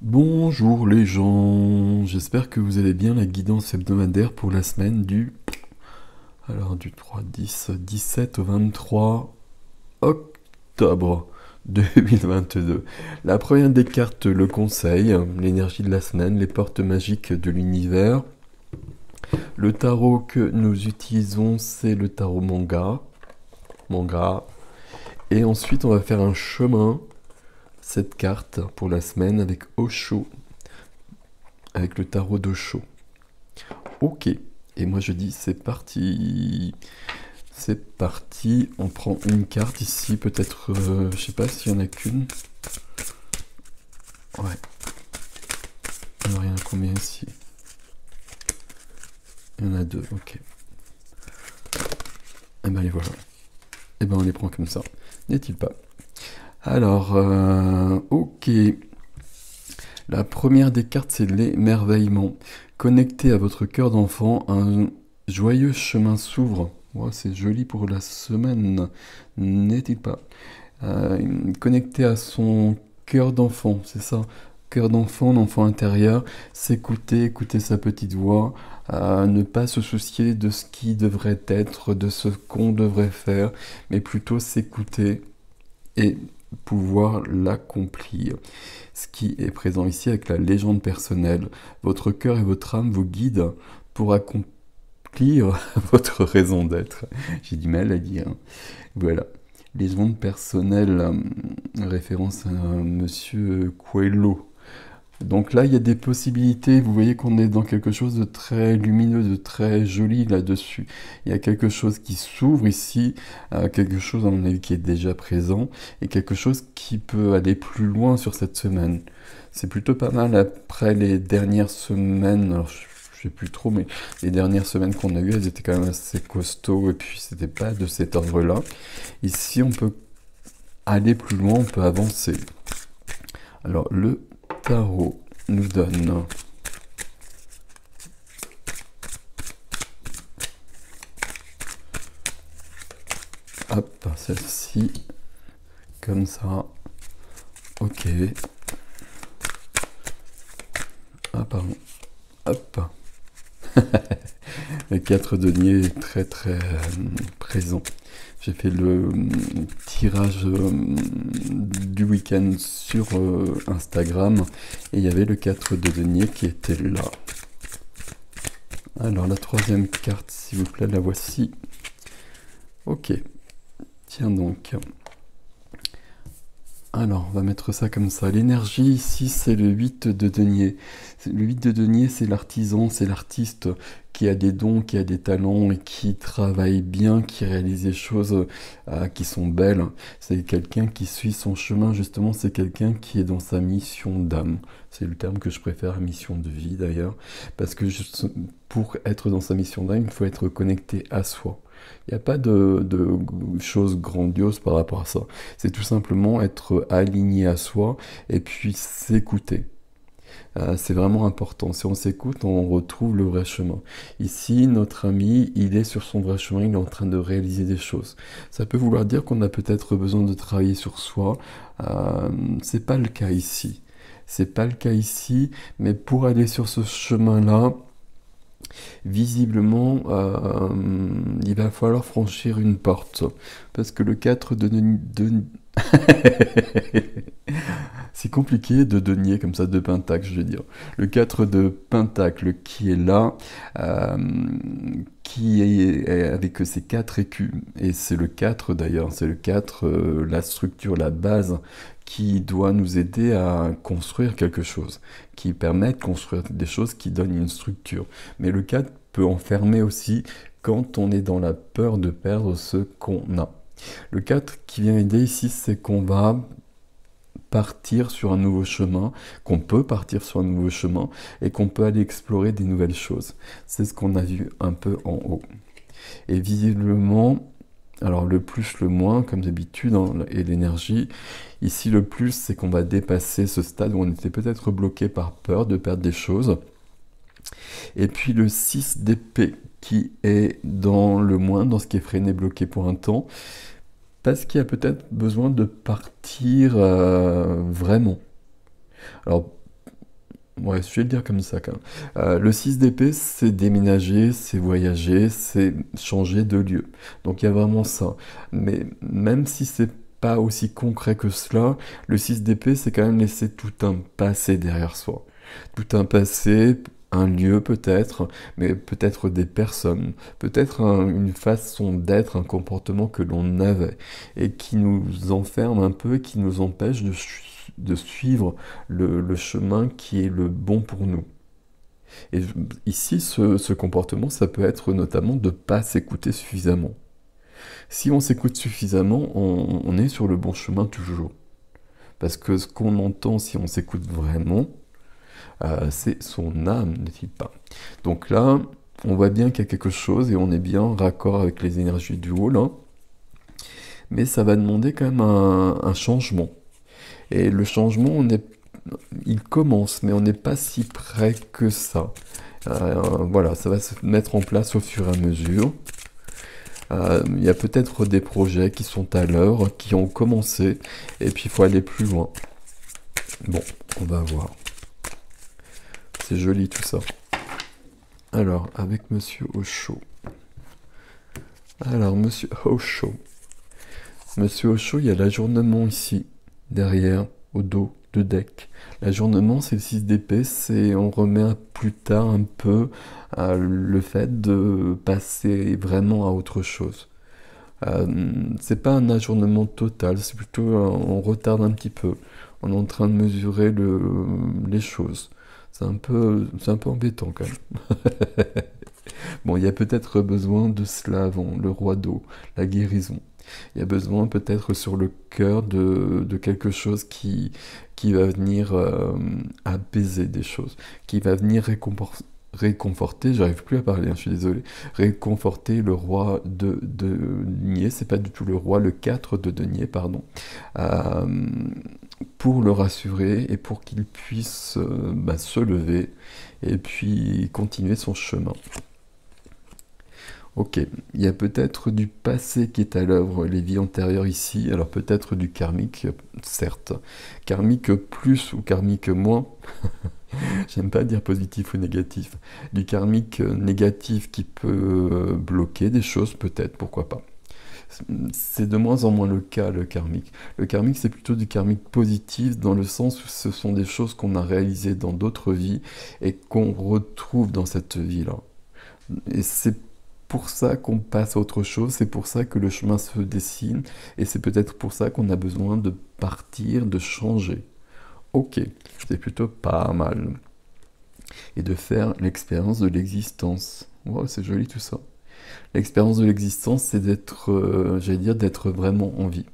Bonjour les gens, j'espère que vous allez bien. La guidance hebdomadaire pour la semaine du 3, 10, 17 au 23 octobre 2022. La première des cartes, le conseil, l'énergie de la semaine, les portes magiques de l'univers. Le tarot que nous utilisons, c'est le tarot manga. Et ensuite, on va faire un chemin, cette carte pour la semaine avec Osho, avec le tarot d'Osho. Ok. Et moi je dis c'est parti. C'est parti. On prend une carte ici. Peut-être, je sais pas s'il y en a qu'une. Ouais. Alors il y en a combien ici? Il y en a deux. Ok. Et ben les voilà. Et ben on les prend comme ça. N'est-il pas? Alors, ok. La première des cartes, c'est l'émerveillement. Connecté à votre cœur d'enfant, un joyeux chemin s'ouvre. Oh, c'est joli pour la semaine, n'est-il pas? Connecté à son cœur d'enfant, c'est ça. Cœur d'enfant, l'enfant intérieur, s'écouter, écouter sa petite voix, ne pas se soucier de ce qui devrait être, de ce qu'on devrait faire, mais plutôt s'écouter et pouvoir l'accomplir. Ce qui est présent ici avec la légende personnelle. Votre cœur et votre âme vous guident pour accomplir votre raison d'être. J'ai du mal à dire. Voilà. Légende personnelle, référence à Monsieur Coelho. Donc là, il y a des possibilités. Vous voyez qu'on est dans quelque chose de très lumineux, de très joli là-dessus. Il y a quelque chose qui s'ouvre ici, quelque chose à mon avis qui est déjà présent, et quelque chose qui peut aller plus loin sur cette semaine. C'est plutôt pas mal après les dernières semaines. Alors, je sais plus trop, mais les dernières semaines qu'on a eues, elles étaient quand même assez costauds, et puis c'était pas de cet ordre-là. Ici, on peut aller plus loin, on peut avancer. Alors, le tarot nous donne hop, celle-ci, comme ça, ok, ah pardon, hop, le 4 deniers est très très présent. J'ai fait le tirage du week-end sur Instagram et il y avait le 4 de denier qui était là. Alors la troisième carte, s'il vous plaît, la voici. Ok, tiens donc. Alors, on va mettre ça comme ça. L'énergie ici, c'est le 8 de denier. Le 8 de denier, c'est l'artisan, c'est l'artiste qui a des dons, qui a des talents et qui travaille bien, qui réalise des choses qui sont belles. C'est quelqu'un qui suit son chemin, justement, c'est quelqu'un qui est dans sa mission d'âme. C'est le terme que je préfère, mission de vie d'ailleurs. Parce que pour être dans sa mission d'âme, il faut être connecté à soi. Il n'y a pas de choses grandioses par rapport à ça. C'est tout simplement être aligné à soi et puis s'écouter. C'est vraiment important. Si on s'écoute, on retrouve le vrai chemin. Ici, notre ami, il est sur son vrai chemin, il est en train de réaliser des choses. Ça peut vouloir dire qu'on a peut-être besoin de travailler sur soi. C'est pas le cas ici. C'est pas le cas ici, mais pour aller sur ce chemin-là, visiblement, il va falloir franchir une porte. Parce que le 4 de... C'est compliqué de denier comme ça, de pentacle, je veux dire. Le 4 de pentacle qui est là, qui est avec ses 4 écus, et c'est le 4 d'ailleurs, c'est le 4, la structure, la base, qui doit nous aider à construire quelque chose, qui permet de construire des choses qui donnent une structure. Mais le 4 peut enfermer aussi quand on est dans la peur de perdre ce qu'on a. Le 4 qui vient aider ici, c'est qu'on va partir sur un nouveau chemin, qu'on peut partir sur un nouveau chemin et qu'on peut aller explorer des nouvelles choses. C'est ce qu'on a vu un peu en haut. Et visiblement, alors le plus, le moins, comme d'habitude, hein, et l'énergie, ici le plus, c'est qu'on va dépasser ce stade où on était peut-être bloqué par peur de perdre des choses. Et puis le 6 d'épée qui est dans le moins, dans ce qui est freiné, bloqué pour un temps, parce qu'il y a peut-être besoin de partir vraiment. Alors, Ouais, je vais le dire comme ça quand même. Le 6 d'épée, c'est déménager, c'est voyager, c'est changer de lieu. Donc il y a vraiment ça. Mais même si c'est pas aussi concret que cela, le 6 d'épée, c'est quand même laisser tout un passé derrière soi. Tout un passé, un lieu peut-être, mais peut-être des personnes, peut-être une façon d'être, un comportement que l'on avait et qui nous enferme un peu, qui nous empêche de suivre le chemin qui est le bon pour nous. Et ici, ce comportement, ça peut être notamment de ne pas s'écouter suffisamment. Si on s'écoute suffisamment, on est sur le bon chemin toujours. Parce que ce qu'on entend si on s'écoute vraiment, c'est son âme, n'est-il pas? Donc là, on voit bien qu'il y a quelque chose et on est bien en raccord avec les énergies du haut là. Mais ça va demander quand même un changement. Et le changement, il commence, mais on n'est pas si près que ça. Voilà, ça va se mettre en place au fur et à mesure. Il y a peut-être des projets qui sont à l'heure, qui ont commencé, et puis il faut aller plus loin. Bon, on va voir. C'est joli tout ça. Alors, avec Monsieur Osho. Alors, Monsieur Osho. Monsieur Osho, il y a l'ajournement ici, derrière, au dos, de deck. L'ajournement, c'est le 6 d'épée, c'est on remet à plus tard un peu le fait de passer vraiment à autre chose. C'est pas un ajournement total, c'est plutôt on retarde un petit peu. On est en train de mesurer les choses. C'est un peu embêtant quand même. Bon, il y a peut-être besoin de cela avant, le roi d'eau, la guérison. Il y a besoin peut-être sur le cœur de quelque chose qui va venir apaiser des choses, qui va venir réconforter, j'arrive plus à parler, hein, je suis désolé, réconforter le roi de denier, c'est pas du tout le roi, le 4 de denier, pardon, euh, pour le rassurer et pour qu'il puisse se lever et puis continuer son chemin. Ok, il y a peut-être du passé qui est à l'œuvre, les vies antérieures ici, alors peut-être du karmique, certes. Karmique plus ou karmique moins, j'aime pas dire positif ou négatif. Du karmique négatif qui peut bloquer des choses, peut-être, pourquoi pas. C'est de moins en moins le cas, le karmique. Le karmique, c'est plutôt du karmique positif, dans le sens où ce sont des choses qu'on a réalisées dans d'autres vies et qu'on retrouve dans cette vie-là. Et c'est pour ça qu'on passe à autre chose, c'est pour ça que le chemin se dessine, et c'est peut-être pour ça qu'on a besoin de partir, de changer. Ok, c'est plutôt pas mal. Et de faire l'expérience de l'existence. Wow, c'est joli tout ça. L'expérience de l'existence, c'est d'être, j'allais dire, d'être vraiment en vie.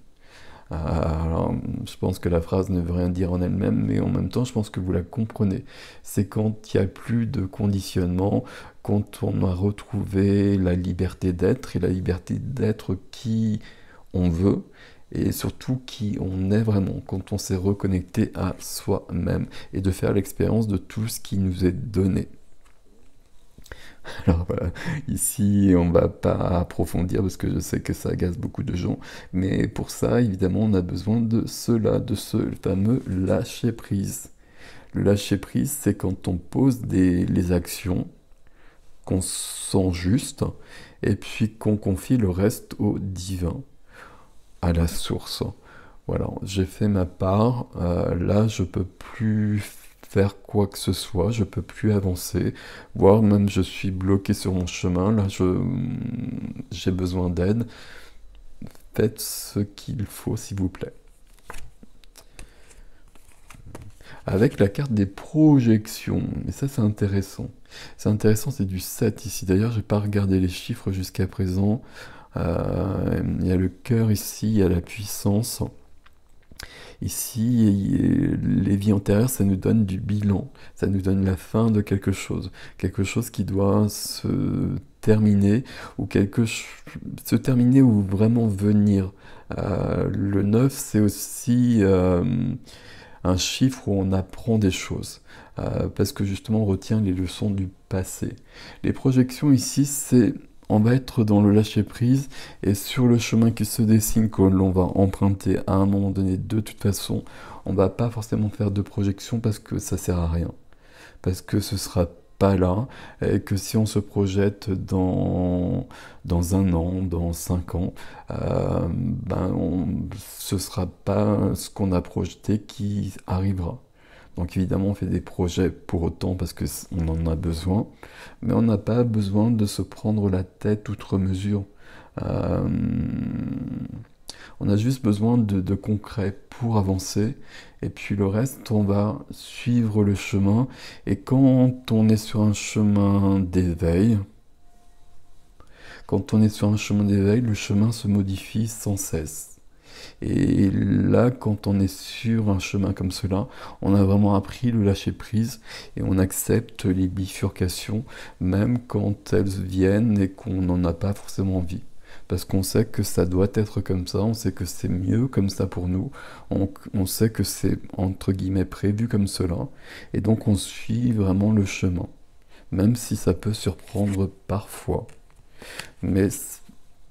Alors, je pense que la phrase ne veut rien dire en elle-même, mais en même temps, je pense que vous la comprenez. C'est quand il n'y a plus de conditionnement, quand on a retrouvé la liberté d'être, et la liberté d'être qui on veut, et surtout qui on est vraiment, quand on s'est reconnecté à soi-même, et de faire l'expérience de tout ce qui nous est donné. Alors voilà, ici on va pas approfondir parce que je sais que ça agace beaucoup de gens, mais pour ça évidemment on a besoin de cela, de ce fameux lâcher prise. Le lâcher prise, c'est quand on pose les actions qu'on sent justes et puis qu'on confie le reste au divin, à la source. Voilà, j'ai fait ma part, là je peux plus faire quoi que ce soit, je peux plus avancer, voire même je suis bloqué sur mon chemin, là j'ai besoin d'aide. Faites ce qu'il faut s'il vous plaît. Avec la carte des projections, et ça c'est intéressant. C'est intéressant, c'est du 7 ici. D'ailleurs, j'ai pas regardé les chiffres jusqu'à présent. Il y a le cœur ici, il y a la puissance. Ici, les vies antérieures, ça nous donne du bilan, ça nous donne la fin de quelque chose qui doit se terminer, ou se terminer ou vraiment venir. Le 9, c'est aussi un chiffre où on apprend des choses, parce que justement on retient les leçons du passé. Les projections ici, on va être dans le lâcher-prise et sur le chemin qui se dessine, que l'on va emprunter à un moment donné, de toute façon, on va pas forcément faire de projection parce que ça sert à rien. parce que ce sera pas là, et que si on se projette dans 1 an, dans 5 ans, ce sera pas ce qu'on a projeté qui arrivera. Donc évidemment, on fait des projets pour autant parce que on en a besoin, mais on n'a pas besoin de se prendre la tête outre mesure. Euh, on a juste besoin de concret pour avancer, et puis le reste, on va suivre le chemin. Et quand on est sur un chemin d'éveil, le chemin se modifie sans cesse. Et là, quand on est sur un chemin comme cela, on a vraiment appris le lâcher-prise et on accepte les bifurcations, même quand elles viennent et qu'on n'en a pas forcément envie. Parce qu'on sait que ça doit être comme ça, on sait que c'est mieux comme ça pour nous, on sait que c'est entre guillemets prévu comme cela, et donc on suit vraiment le chemin, même si ça peut surprendre parfois. Mais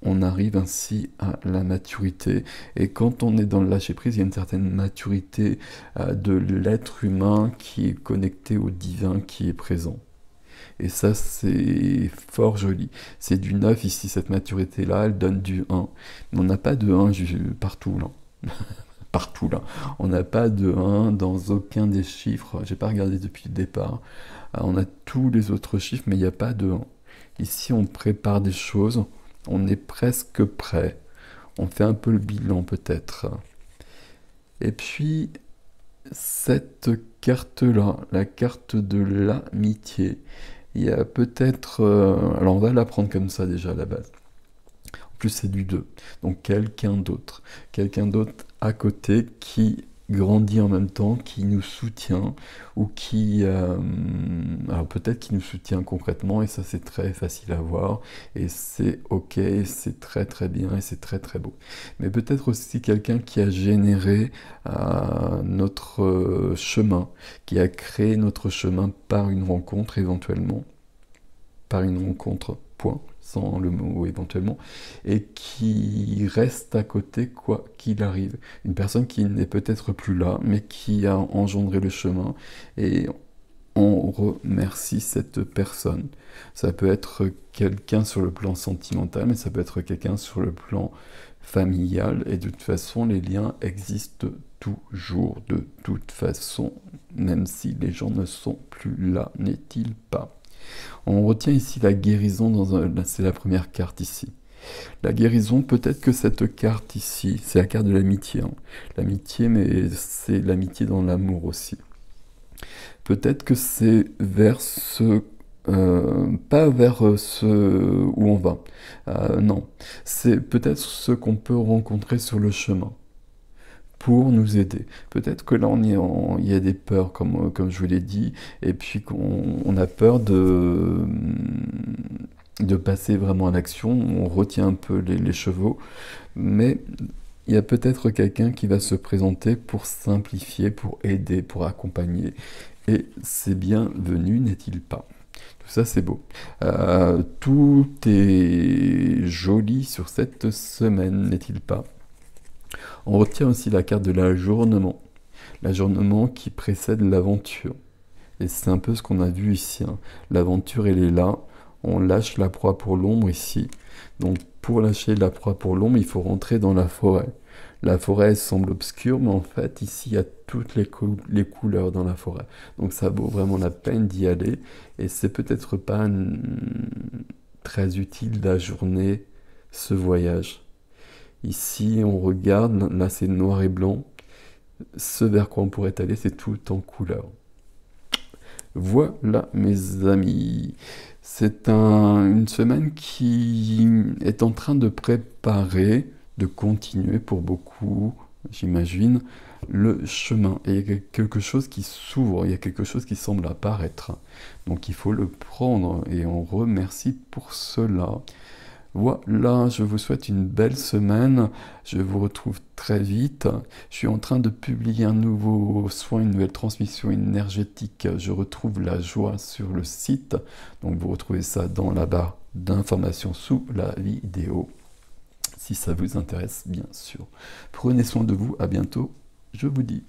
on arrive ainsi à la maturité. Et quand on est dans le lâcher-prise, il y a une certaine maturité de l'être humain qui est connecté au divin qui est présent. Et ça, c'est fort joli. C'est du 9 ici, cette maturité-là, elle donne du 1. Mais on n'a pas de 1 partout, là. Partout, là. On n'a pas de 1 dans aucun des chiffres. J'ai pas regardé depuis le départ. On a tous les autres chiffres, mais il n'y a pas de 1. Ici, on prépare des choses. On est presque prêt. On fait un peu le bilan peut-être. Et puis, cette carte-là, la carte de l'amitié, il y a peut-être... alors on va la prendre comme ça déjà à la base. En plus c'est du 2. Donc quelqu'un d'autre. Quelqu'un d'autre à côté qui grandit en même temps, qui nous soutient, ou qui... alors peut-être qui nous soutient concrètement, et ça c'est très facile à voir, et c'est ok, c'est très très bien, et c'est très très beau. Mais peut-être aussi quelqu'un qui a généré notre chemin, qui a créé notre chemin par une rencontre éventuellement, par une rencontre, point, sans le mot éventuellement, et qui reste à côté quoi qu'il arrive. Une personne qui n'est peut-être plus là, mais qui a engendré le chemin, et on remercie cette personne. Ça peut être quelqu'un sur le plan sentimental, mais ça peut être quelqu'un sur le plan familial, et de toute façon, les liens existent toujours, de toute façon, même si les gens ne sont plus là, n'est-il pas? On retient ici la guérison, c'est la première carte ici. La guérison, peut-être que cette carte ici, c'est la carte de l'amitié. Hein. L'amitié, mais c'est l'amitié dans l'amour aussi. Peut-être que c'est vers ce... pas vers ce où on va. Non, c'est peut-être ce qu'on peut rencontrer sur le chemin pour nous aider. Peut-être que là, il y a des peurs, comme je vous l'ai dit, et puis qu'on a peur de passer vraiment à l'action, on retient un peu les chevaux, mais il y a peut-être quelqu'un qui va se présenter pour simplifier, pour aider, pour accompagner, et c'est bienvenu, n'est-il pas? Tout ça, c'est beau. Tout est joli sur cette semaine, n'est-il pas? On retient aussi la carte de l'ajournement. L'ajournement qui précède l'aventure. Et c'est un peu ce qu'on a vu ici. Hein. L'aventure, elle est là. On lâche la proie pour l'ombre ici. Donc pour lâcher la proie pour l'ombre, il faut rentrer dans la forêt. La forêt elle semble obscure, mais en fait, ici, il y a toutes les couleurs dans la forêt. Donc ça vaut vraiment la peine d'y aller. Et c'est peut-être pas très utile d'ajourner ce voyage. Ici, on regarde, là c'est noir et blanc. Ce vers quoi on pourrait aller, c'est tout en couleur. Voilà, mes amis. C'est une semaine qui est en train de préparer, de continuer pour beaucoup, j'imagine, le chemin. Et il y a quelque chose qui s'ouvre, il y a quelque chose qui semble apparaître. Donc il faut le prendre et on remercie pour cela. Voilà, je vous souhaite une belle semaine. Je vous retrouve très vite. Je suis en train de publier un nouveau soin, une nouvelle transmission énergétique. Je retrouve la joie sur le site. Donc vous retrouvez ça dans la barre d'informations sous la vidéo. Si ça vous intéresse, bien sûr. Prenez soin de vous. À bientôt. Je vous dis.